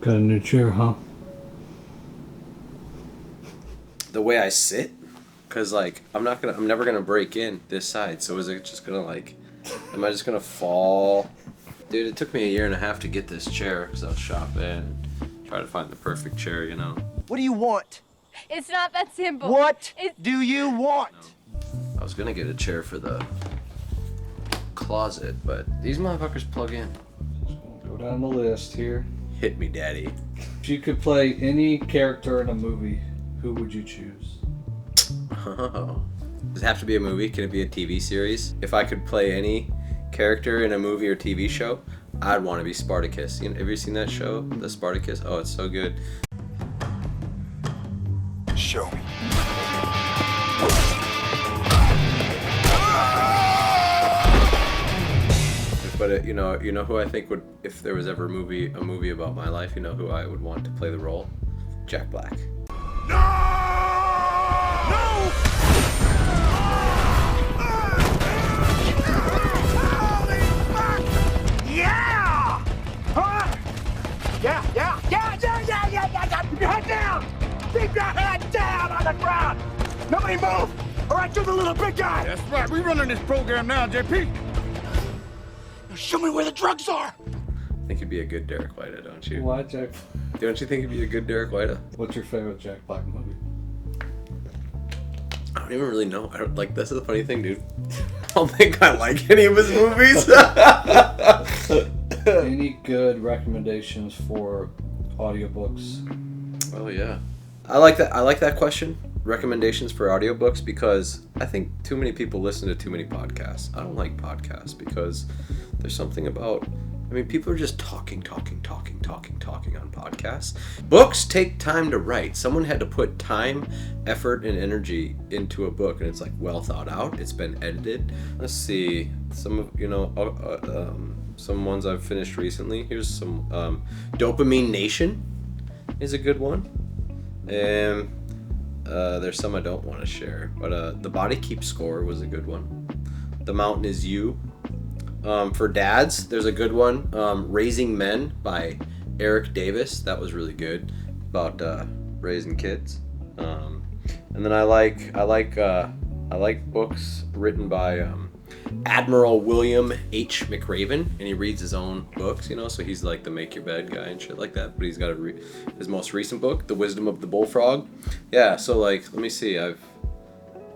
Got a new chair, huh? The way I sit, cause like I'm never gonna break in this side. So is it just gonna like, am I just gonna fall? Dude, it took me 1.5 years to get this chair because I was shopping and trying to find the perfect chair, you know. What do you want? It's not that simple. What do you want? I was gonna get a chair for the closet, but these motherfuckers plug in. Go down the list here. Hit me, daddy. If you could play any character in a movie, who would you choose? Oh. Does it have to be a movie? Can it be a TV series? If I could play any character in a movie or TV show, I'd want to be Spartacus. Have you seen that show, The Spartacus? Oh, it's so good. Show me. But you know who I think would, if there was ever a movie about my life, you know who I would want to play the role? Jack Black. No! No! Holy fuck! Yeah! Huh? Yeah. Keep your head down! Keep your head down on the ground! Nobody move! All right, you're the little big guy! That's right. We running this program now, JP. Now show me where the drugs are! I think you'd be a good Derek Weida, don't you? Why Jack? Don't you think you'd be a good Derek Weida? What's your favorite Jack Black movie? I don't even really know. I don't like. That's the funny thing, dude. I don't think I like any of his movies. Any good recommendations for audiobooks? Oh yeah, I like that. I like that question. Recommendations for audiobooks, because I think too many people listen to too many podcasts. I don't like podcasts because there's something about. I mean, people are just talking on podcasts. Books take time to write. Someone had to put time, effort, and energy into a book, and it's like well thought out. It's been edited. Let's see some of some ones I've finished recently. Here's some Dopamine Nation is a good one, and there's some I don't want to share. But The Body Keeps Score was a good one. The Mountain Is You. For dads, there's a good one, Raising Men by Eric Davis. That was really good, about raising kids. And then I like books written by Admiral William H. McRaven, and he reads his own books, so he's like the make your bed guy and shit like that. But he's got his most recent book, The Wisdom of the Bullfrog. Yeah, so like, let me see.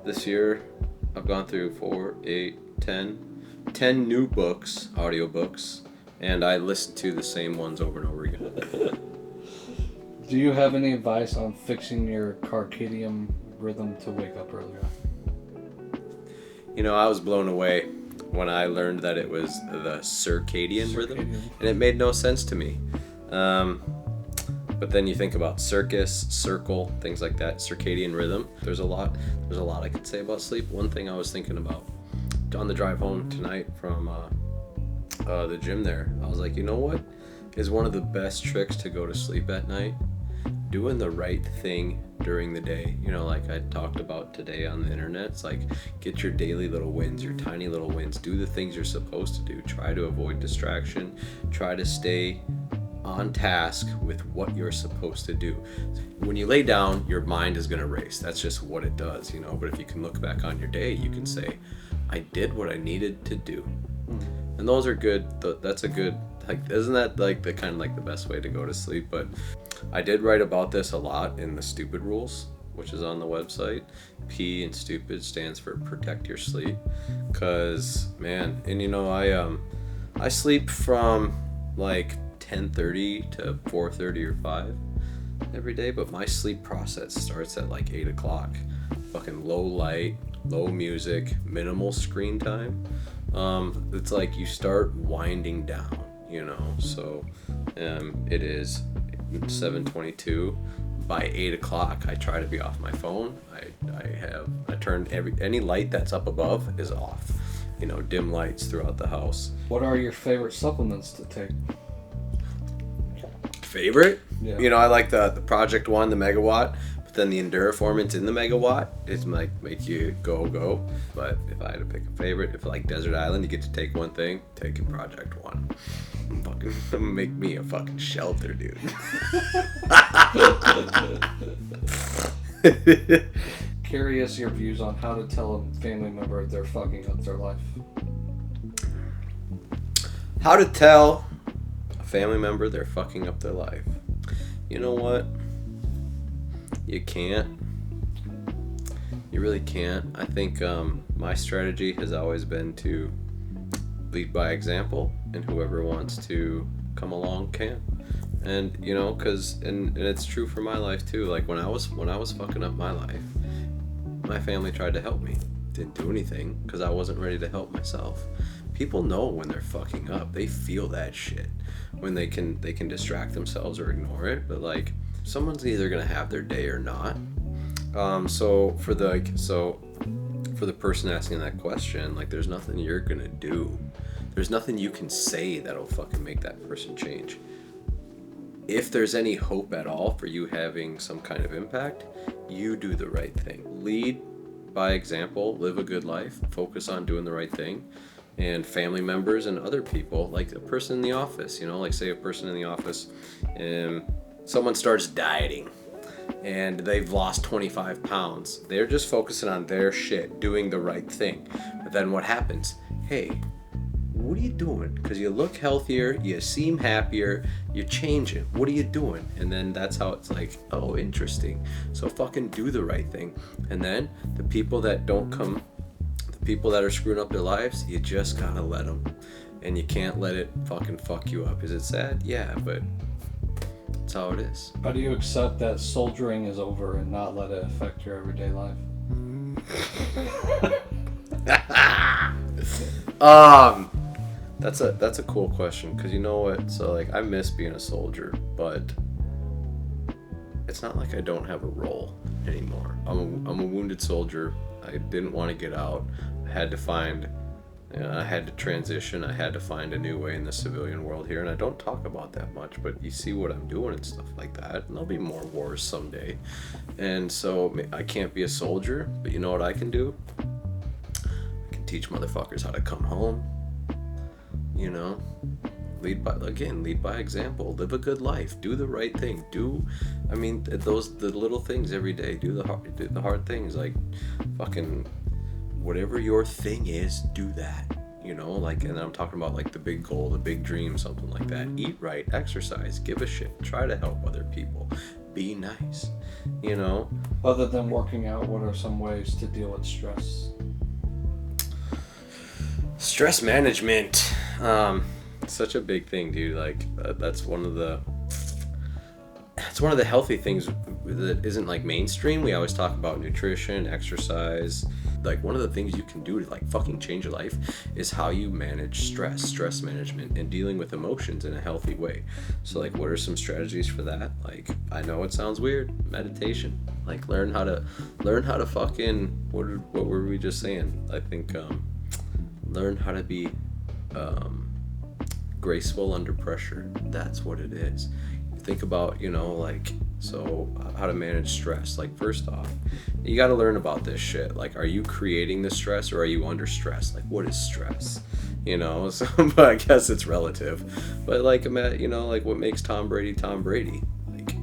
This year I've gone through 4, 8, 10 new books, audiobooks, and I listen to the same ones over and over again. Do you have any advice on fixing your circadian rhythm to wake up earlier? I was blown away when I learned that it was the circadian rhythm, and it made no sense to me. But then you think about circus, circle, things like that, circadian rhythm. There's a lot I could say about sleep. One thing I was thinking about on the drive home tonight from the gym there, I was like, you know what is one of the best tricks to go to sleep at night? Doing the right thing during the day. Like I talked about today on the internet, it's like, get your daily little wins, your tiny little wins. Do the things you're supposed to do. Try to avoid distraction. Try to stay on task with what you're supposed to do. When you lay down, your mind is going to race. That's just what it does, But if you can look back on your day, you can say, I did what I needed to do. And those are good. That's a good, like, isn't that like the kind of like the best way to go to sleep? But I did write about this a lot in the Stupid Rules, which is on the website. P in stupid stands for protect your sleep. Cause man, and I sleep from like 10:30 to 4:30 or 5 every day, but my sleep process starts at like 8 o'clock. Fucking low light, low music, minimal screen time. It's like you start winding down, so it is 7:22. By 8 o'clock I try to be off my phone. I turn any light that's up above is off, dim lights throughout the house. What are your favorite supplements to take? Favorite? Yeah. I like the Project One, the Megawatt. But then the Enduriformance in the Megawatt is like make you go. But if I had to pick a favorite, if like Desert Island, you get to take one thing, taking Project One. Fucking make me a fucking shelter, dude. Curious your views on how to tell a family member they're fucking up their life. How to tell a family member they're fucking up their life. You know what? You can't. You really can't. I think my strategy has always been to lead by example, and whoever wants to come along can. And you know, and it's true for my life too. Like when I was fucking up my life, my family tried to help me. Didn't do anything because I wasn't ready to help myself. People know when they're fucking up. They feel that shit when they can distract themselves or ignore it. But like someone's either gonna have their day or not. So for the person asking that question, like there's nothing you're gonna do. There's nothing you can say that'll fucking make that person change. If there's any hope at all for you having some kind of impact, you do the right thing. Lead by example, live a good life, focus on doing the right thing. And family members and other people, like a person in the office, you know, like say a person in the office, someone starts dieting and they've lost 25 pounds. They're just focusing on their shit, doing the right thing. But then what happens? Hey, what are you doing? Because you look healthier, you seem happier, you're changing. What are you doing? And then that's how it's like, oh, interesting. So fucking do the right thing. And then the people that don't come, the people that are screwing up their lives, you just gotta let them. And you can't let it fucking fuck you up. Is it sad? Yeah, but that's how it is. How do you accept that soldiering is over and not let it affect your everyday life? That's a cool question, because you know what, so like I miss being a soldier, but it's not like I don't have a role anymore. I'm a wounded soldier. I didn't want to get out. I had to transition. I had to find a new way in the civilian world here, and I don't talk about that much, but you see what I'm doing and stuff like that, and there'll be more wars someday. And so I can't be a soldier, but you know what I can do? I can teach motherfuckers how to come home. You know, lead by example, live a good life, do the right thing, the little things every day, do the hard things, like fucking whatever your thing is, do that, you know, like, and I'm talking about like the big goal, the big dream, something like that. Eat right, exercise, give a shit, try to help other people, be nice, you know. Other than working out, what are some ways to deal with stress? Stress management, such a big thing, dude. Like that's one of the healthy things that isn't like mainstream. We always talk about nutrition, exercise. Like one of the things you can do to like fucking change your life is how you manage stress management, and dealing with emotions in a healthy way. So like, what are some strategies for that? Like, I know it sounds weird, meditation. Like learn how to fucking, what were we just saying? I think learn how to be graceful under pressure. That's what it is. Think about, you know, like, so how to manage stress. Like, first off, you got to learn about this shit. Like, are you creating the stress or are you under stress? Like, what is stress? You know, so but I guess it's relative. But like, you know, like what makes Tom Brady Tom Brady? Like,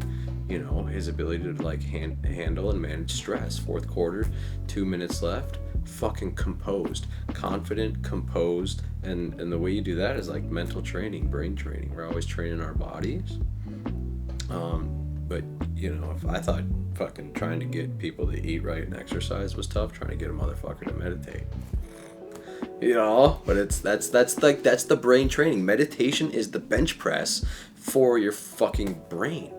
you know, his ability to like handle and manage stress. Fourth quarter, 2 minutes left. Fucking composed, confident, composed, and the way you do that is like mental training, brain training. We're always training our bodies. But you know, if I thought fucking trying to get people to eat right and exercise was tough, trying to get a motherfucker to meditate. You know, but that's the brain training. Meditation is the bench press for your fucking brain.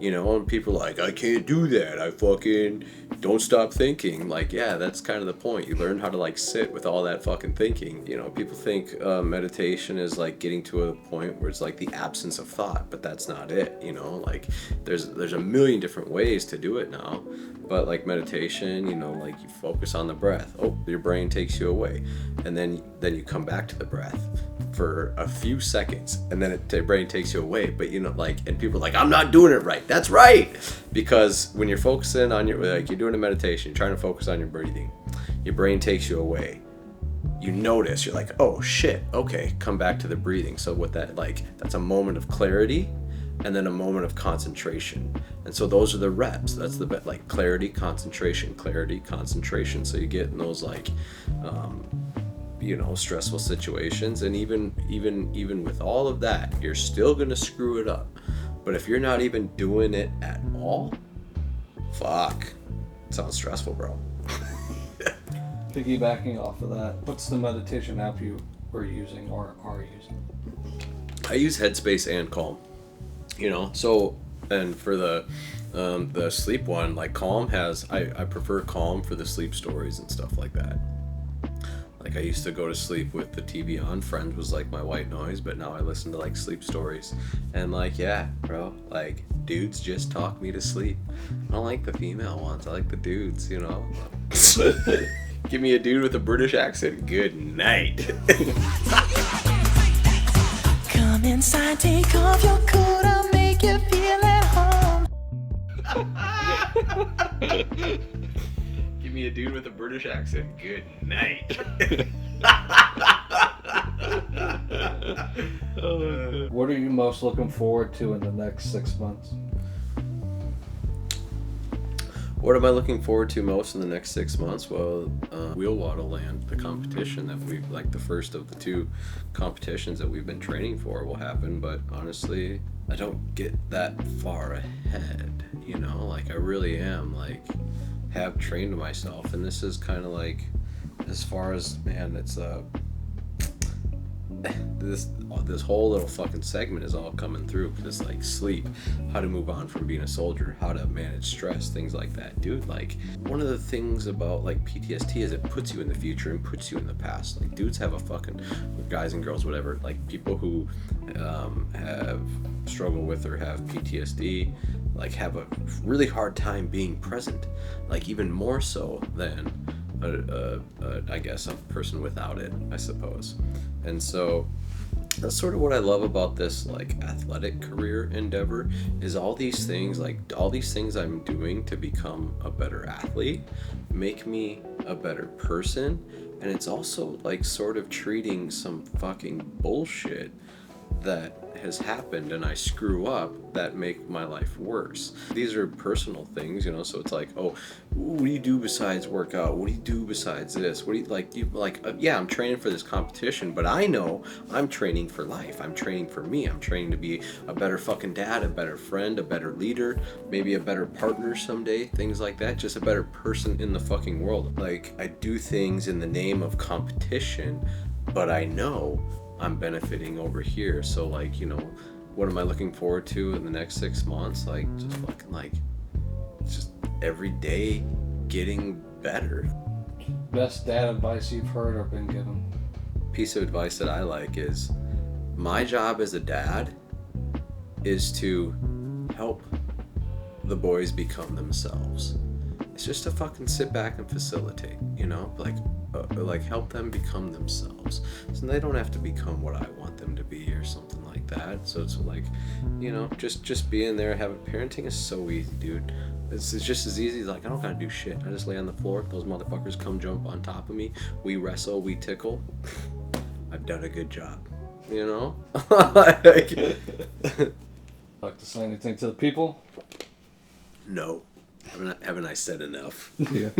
You know, and people are like, I can't do that. I fucking don't stop thinking. Like, yeah, that's kind of the point. You learn how to like sit with all that fucking thinking. You know, people think meditation is like getting to a point where it's like the absence of thought, but that's not it. You know, like there's a million different ways to do it now. But like meditation, you know, like you focus on the breath. Oh, your brain takes you away, and then you come back to the breath. for a few seconds, and then the brain takes you away. But you know, like, and people are like, I'm not doing it right. That's right, because when you're focusing on you're doing a meditation, you're trying to focus on your breathing, your brain takes you away. You notice, you're like, oh shit, okay, come back to the breathing. So with that, like, that's a moment of clarity, and then a moment of concentration. And so those are the reps. That's the bit, like, clarity, concentration. So you get in those, like, you know, stressful situations, and even with all of that, you're still gonna screw it up. But if you're not even doing it at all, fuck, it sounds stressful, bro. Piggybacking off of that, what's the meditation app you were using or are using? I use Headspace and Calm. You know, so, and for the sleep one, like, Calm has, I prefer Calm for the sleep stories and stuff like that. Like, I used to go to sleep with the TV on. Friends was like my white noise, but now I listen to, like, sleep stories. And, like, yeah, bro, like, dudes just talk me to sleep. I don't like the female ones. I like the dudes, you know. Give me a dude with a British accent. Good night. Come inside, take off your coat, I'll make you feel at home. Give me a dude with a British accent. Good night. What are you most looking forward to in the next 6 months? What am I looking forward to most in the next 6 months? Well, Wheelwater Land, the competition that we've, like, the first of the 2 competitions that we've been training for will happen, but honestly, I don't get that far ahead, you know? Like, I really am, like, have trained myself, and this is kind of like, as far as, man, it's, this whole little fucking segment is all coming through, because it's like sleep, how to move on from being a soldier, how to manage stress, things like that. Dude, like, one of the things about, like, PTSD is it puts you in the future and puts you in the past. Like, dudes have a fucking, guys and girls, whatever, like, people who have struggled with or have PTSD, like, have a really hard time being present, like, even more so than I guess a person without it, I suppose. And so that's sort of what I love about this, like, athletic career endeavor, is all these things I'm doing to become a better athlete make me a better person, and it's also, like, sort of treating some fucking bullshit that has happened and I screw up that make my life worse. These are personal things, you know, so it's like, oh, what do you do besides work out? What do you do besides this? What do you yeah, I'm training for this competition, but I know I'm training for life. I'm training for me. I'm training to be a better fucking dad, a better friend, a better leader, maybe a better partner someday, things like that, just a better person in the fucking world. Like, I do things in the name of competition, but I know I'm benefiting over here. So, like, you know, what am I looking forward to in the next 6 months? Like, just fucking, like, just every day getting better. Best dad advice you've heard or been given? Piece of advice that I like is, my job as a dad is to help the boys become themselves. It's just to fucking sit back and facilitate, you know, like help them become themselves. So they don't have to become what I want them to be or something like that. So it's like, you know, just being there, parenting is so easy, dude. It's just as easy as, like, I don't gotta do shit. I just lay on the floor, those motherfuckers come jump on top of me, we wrestle, we tickle. I've done a good job, you know? Like to say anything to the people? No. Haven't I said enough? Yeah.